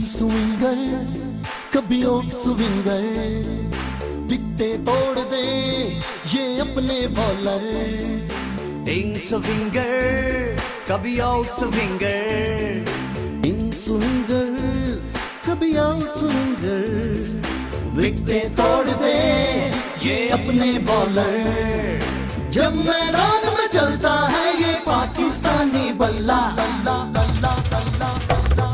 Swinger कभी out swinger, विकटे तोड़ दे ये अपने बॉलर। इन स्विंगर कभी आउट स्विंगर, इन स्विंगर कभी आउट स्विंगर, विकटे तोड़ दे ये अपने बॉलर। जब मैदान में चलता है ये पाकिस्तानी बल्ला, बल्ला बल्ला बल्ला बल्ला,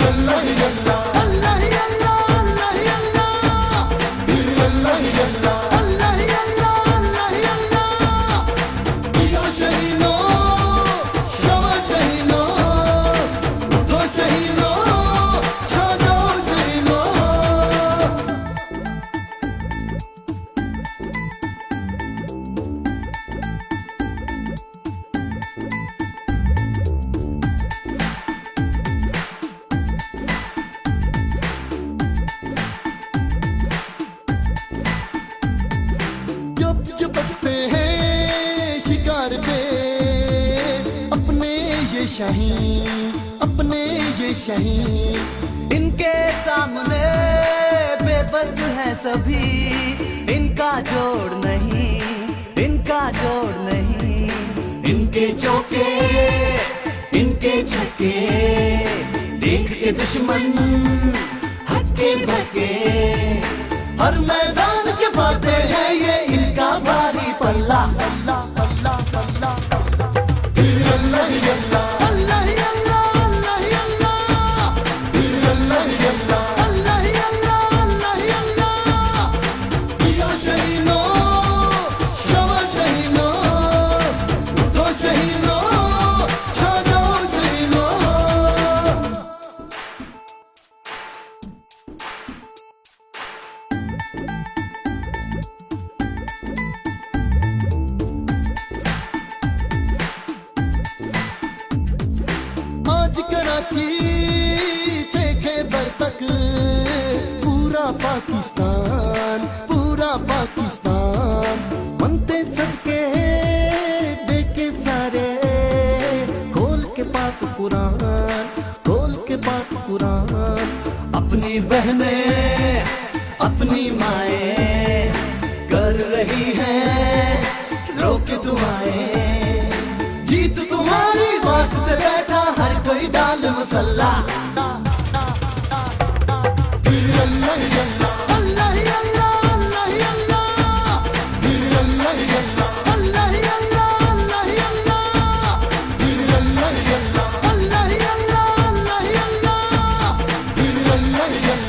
अल्लाह ही अल्लाह, अल्लाह ही अल्लाह, अल्लाह ही अल्लाह, अल्लाह ही अल्लाह, अल्लाह ही अल्लाह, अल्लाह ही अल्लाह। यो शहीनो शवा शहीनो, उठो शहीनो, छा जाओ शहीनो। जब चपकते हैं शिकार पे अपने ये शाहीन, अपने ये शाहीन। इनके सामने बेबस है सभी, इनका जोड़ नहीं, इनका जोड़ नहीं। इनके चौके इनके छक्के देख के दुश्मन हक्के भक्के, हर मैदान के बातें हैं ये इनका भारी पल्ला, पल्ला पल्ला पल्ला पल्ला। अल्लाह ही अल्लाह, अल्लाह ही अल्लाह, अल्लाह ही अल्लाह, अल्लाह ही अल्लाह, अल्लाह ही अल्लाह, अल्लाह ही अल्लाह। यो शहीनो शवा शहीनो, उठो शहीनो, छा जाओ शहीनो। आज कराची से खैबर तक पूरा पाकिस्तान, पूरा पाकिस्तान मनते सबके देखे सारे। खोल के पाक कुरान, खोल के पाक कुरान। अपनी बहनें अपनी माएं कर रही हैं रोक दुआएं। जीत तुम्हारी वास्ते बैठा हर कोई डाल मसल्ला। अल्लाह ही अल्लाह, अल्लाह ही अल्लाह, अल्लाह ही अल्लाह, अल्लाह ही अल्लाह, अल्लाह ही अल्लाह, अल्लाह ही अल्लाह, अल्लाह ही अल्लाह, अल्लाह ही अल्लाह, अल्लाह ही अल्लाह, अल्लाह ही अल्लाह।